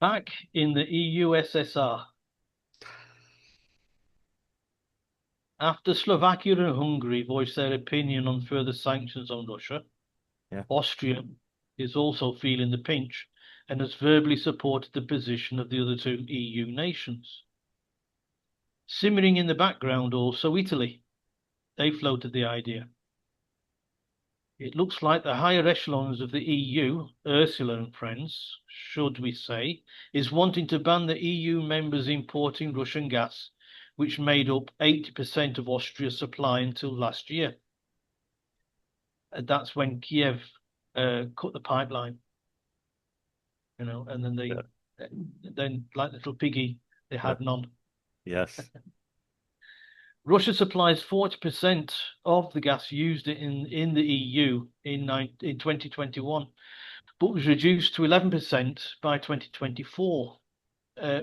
Back in the EU-SSR, after Slovakia and Hungary voiced their opinion on further sanctions on Russia, Yeah. Austria is also feeling the pinch and has verbally supported the position of the other two EU nations. Simmering in the background, also Italy. They floated the idea. It looks like the higher echelons of the EU, Ursula and friends, should we say, is wanting to ban the EU members importing Russian gas, which made up 80% of Austria's supply until last year. And that's when Kiev cut the pipeline, and then Yeah. then like little piggy, they Yeah. had none. Yes. Russia supplies 40% of the gas used in the EU in 2021, but was reduced to 11% by 2024,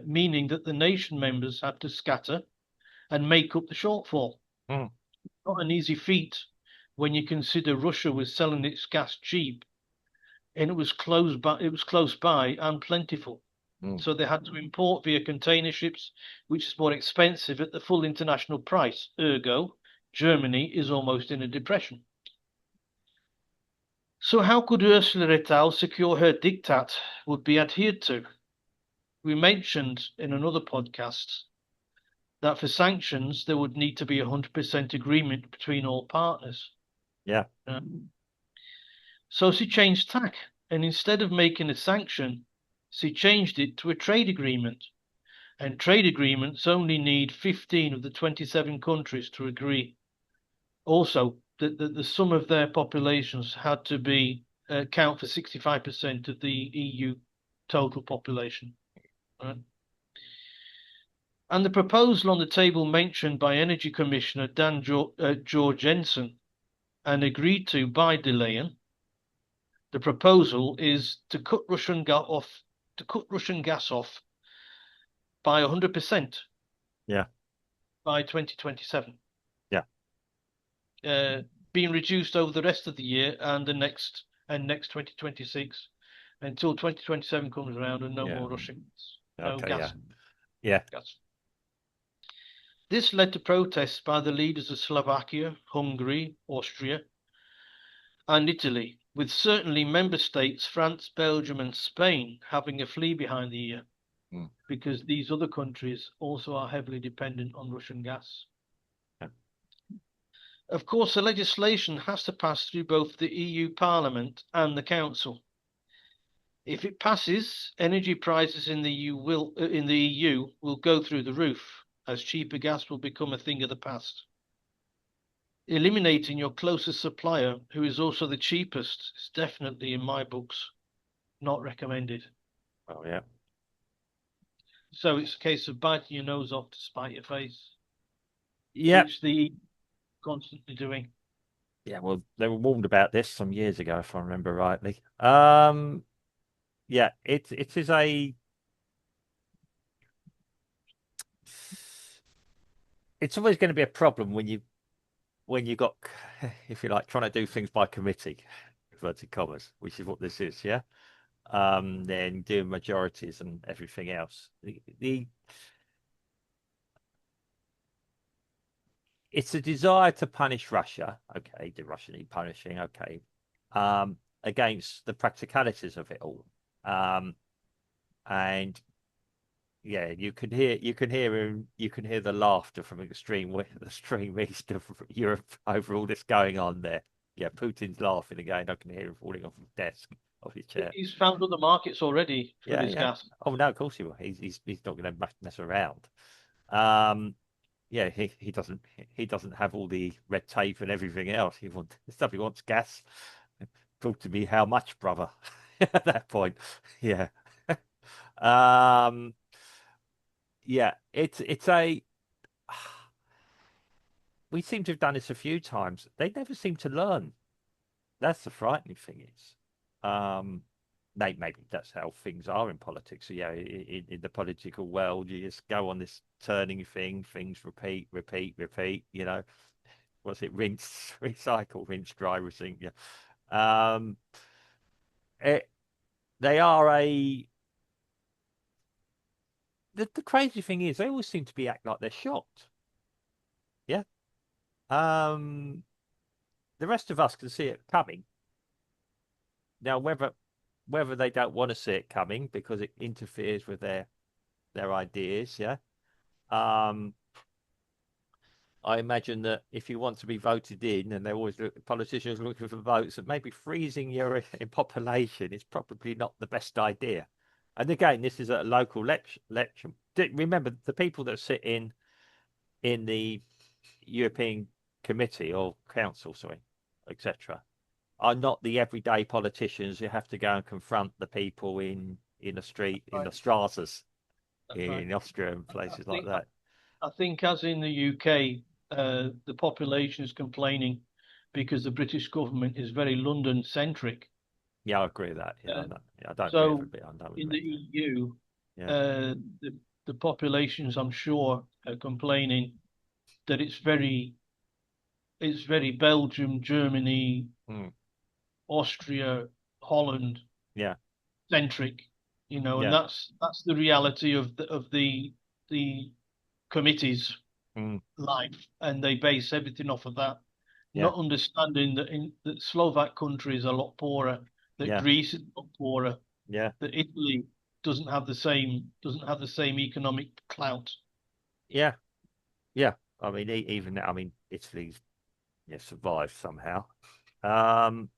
meaning that the nation members had to scatter and make up the shortfall. Mm. Not an easy feat when you consider Russia was selling its gas cheap and it was close by and plentiful. Mm. So they had to import via container ships, which is more expensive at the full international price. Ergo, Germany is almost in a depression. So how could Ursula et al. Secure her diktat would be adhered to? We mentioned in another podcast that for sanctions there would need to be 100% agreement between all partners. Yeah. So she changed tack, and instead of making a sanction, she changed it to a trade agreement. And trade agreements only need 15 of the 27 countries to agree. Also, the sum of their populations had to be count for 65% of the EU total population. Right? And the proposal on the table mentioned by Energy Commissioner Dan Jorgensen and agreed to by de Leyen, the proposal is to cut Russian gas off by 100% Yeah. by 2027. Yeah. uh, being reduced over the rest of the year and next 2026 until 2027 comes around and no Yeah. more Russians, no Okay. Yeah. gas. Yeah. Gas. This led to protests by the leaders of Slovakia, Hungary, Austria, and Italy, with certainly member states France, Belgium, and Spain having a flea behind the ear Mm. because these other countries also are heavily dependent on Russian gas. Yeah. Of course, the legislation has to pass through both the EU Parliament and the Council. If it passes, energy prices in the EU will go through the roof, as cheaper gas will become a thing of the past. Eliminating your closest supplier, who is also the cheapest, is definitely, in my books, not recommended. Oh, yeah. So it's a case of biting your nose off to spite your face, Yeah. which the EU constantly doing. Yeah. Well, they were warned about this some years ago, if I remember rightly. Yeah. It is a. It's always going to be a problem when you got, if you like, trying to do things by committee, inverted commas, which is what this is. Yeah. Then doing majorities and everything else. The It's a desire to punish Russia. Okay, the Russia need punishing. Okay, against the practicalities of it all. Um, and yeah, you can hear the laughter from the extreme east of Europe over all this going on there. Yeah, Putin's laughing again. I can hear him falling off his desk, off his chair. He's found other markets already for Yeah, his yeah. gas. Oh no, of course he will. He's not going to mess around. Um, yeah, he doesn't have all the red tape and everything else. He wants gas. Talk to me how much, brother? At that point. Yeah. Um yeah, it's a we seem to have done this a few times. They never seem to learn. That's the frightening thing is. Um maybe that's how things are in politics. So yeah, in the political world, you just go on this turning thing, things repeat, repeat, repeat, what's it? Rinse, recycle, rinse, dry, recycle. Yeah. Um, it, they are a the crazy thing is, they always seem to be act like they're shocked. Yeah. Um, the rest of us can see it coming. Now, whether they don't want to see it coming because it interferes with their ideas, yeah. Um, I imagine that if you want to be voted in, and they're always politicians looking for votes, that maybe freezing your in population is probably not the best idea. And again, this is a local election. Remember, the people that sit in the European Committee or Council, sorry, etc., are not the everyday politicians who have to go and confront the people in the street in Right. the stratas That's right. in Austria and I places like think that. I think as in the UK, the population is complaining because the British government is very London centric. Yeah, I agree with that. Yeah, Uh, I don't agree so every bit. I know what you in the mean. EU, Yeah. uh, the populations, I'm sure, are complaining that it's very Belgium, Germany, Mm. Austria, Holland Yeah. centric, and Yeah. that's the reality of the committee's Mm. life, and they base everything off of that, Yeah. not understanding that Slovak country is a lot poorer, that Yeah. Greece is a lot poorer, Yeah. that Italy doesn't have the same economic clout. Yeah. Yeah. I mean, Italy's survived somehow. Um,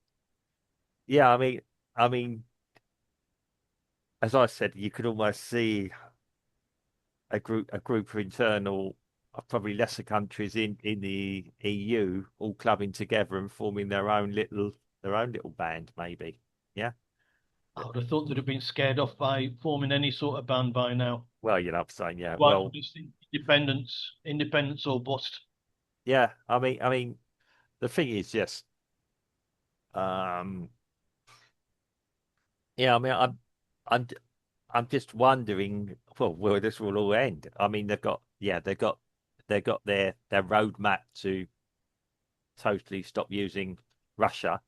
yeah. I mean, as I said, you could almost see a group of internal, probably lesser countries in the EU all clubbing together and forming their own little band, maybe. Yeah. I would have thought they'd have been scared off by forming any sort of band by now. Well, I'm saying, yeah. Why Well, would you think independence or bust? yeah. I mean, the thing is, yes. Um, yeah. I mean, I'm, I'm just wondering. Well, where this will all end. I mean, they've got their roadmap to totally stop using Russia.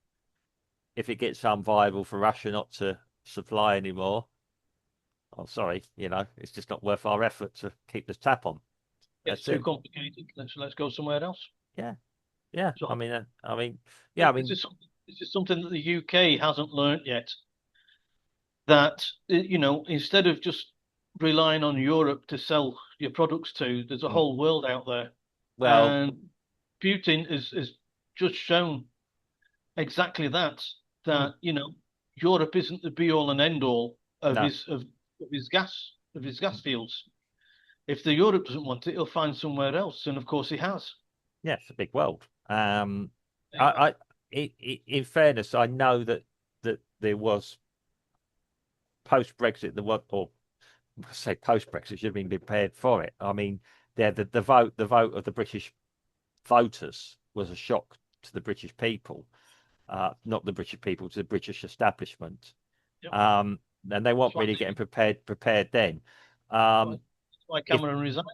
If it gets unviable for Russia not to supply anymore, oh, sorry, it's just not worth our effort to keep the tap on. It's That's too it. complicated. Let's go somewhere else. Yeah, yeah. I So mean, yeah. I this mean, is something, this is something that the UK hasn't learnt yet. That instead of just relying on Europe to sell your products to, there's a mm, whole world out there, well, and Putin has just shown exactly that. mm, That Europe isn't the be all and end all of no, his gas fields. If the Europe doesn't want it, he'll find somewhere else, and of course he has. yeah, it's a big world. Exactly. In fairness, I know that there was post Brexit, or I say post Brexit, should have been prepared for it. I mean, the vote of the British voters was a shock to the British people, not the British people, to the British establishment. Yep. Um, and they That's weren't why really getting prepared then. Um, that's why if Cameron resigned.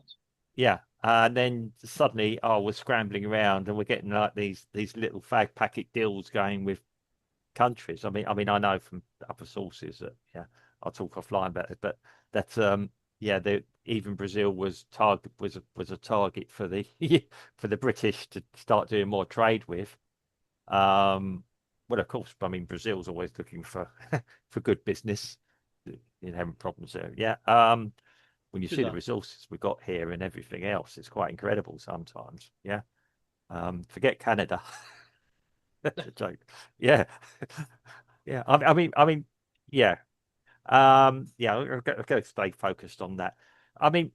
Yeah, and then suddenly, we're scrambling around and we're getting like these little fag packet deals going with countries. I know from upper sources that, yeah, I'll talk offline about it, but that yeah, even Brazil was a target for the for the British to start doing more trade with. Um, well, of course, I mean, Brazil's always looking for for good business. Having problems there. Yeah. When you Is see the that? resources we got here and everything else, it's quite incredible sometimes. Yeah. Forget Canada. That's a joke. Yeah. Yeah. I mean, yeah. Yeah, I've got to stay focused on that. I mean,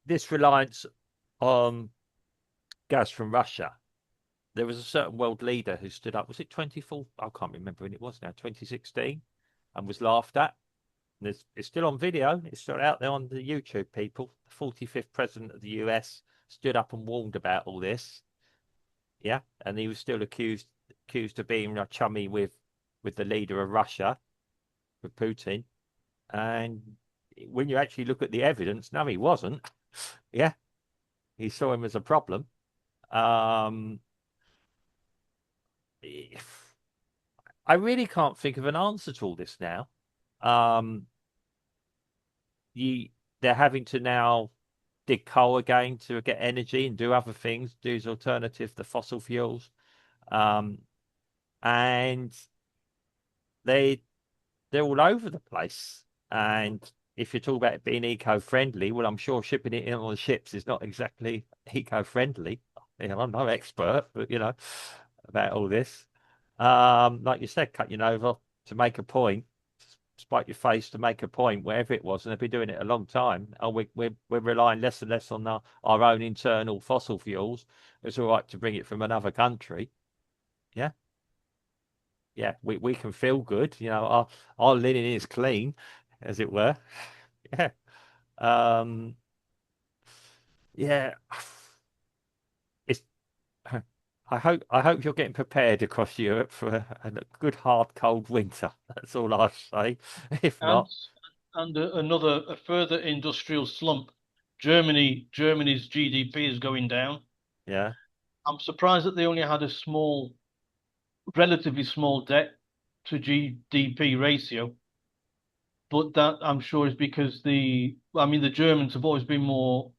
this reliance on gas from Russia, there was a certain world leader who stood up. Was it 24? I can't remember when it was now, 2016, and was laughed at. And it's still on video. It's still out there on the YouTube, people. The 45th president of the US stood up and warned about all this. Yeah. And he was still accused of being chummy with the leader of Russia, with Putin. And when you actually look at the evidence, no, he wasn't. Yeah. He saw him as a problem. Um, I really can't think of an answer to all this now. Um, they're having to now dig coal again to get energy and do other things, do as alternative to fossil fuels. Um, and they they're all over the place. And if you talk about it being eco-friendly, well, I'm sure shipping it in on the ships is not exactly eco-friendly. I'm no expert, but about all this. Like you said, cut your nose off to make a point, spite your face to make a point, wherever it was, and they've been doing it a long time. Oh, we're relying less and less on our own internal fossil fuels. It's all right to bring it from another country. Yeah, yeah, we can feel good. Our linen is clean, as it were. Yeah. Um, yeah. It's I hope you're getting prepared across Europe for a good hard cold winter. That's all I say. If And not, a further industrial slump. Germany's GDP is going down. yeah, I'm surprised that they only had a relatively small debt to GDP ratio, but that I'm sure is because the Germans have always been more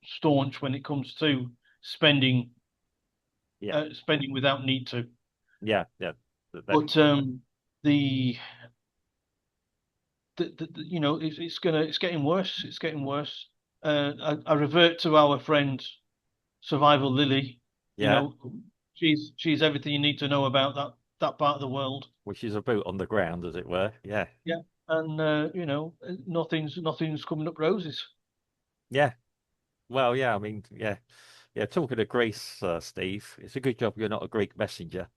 staunch when it comes to spending, yeah, spending without need to. yeah, yeah. That, But the, it's getting worse. It's getting worse. I revert to our friend Survival Lily. You yeah, know, she's everything you need to know about that part of the world. which is a boot on the ground, as it were. Yeah, Yeah, and nothing's coming up roses. yeah. Well, yeah. I mean, yeah, yeah. Talking of Greece, Steve, it's a good job you're not a Greek messenger.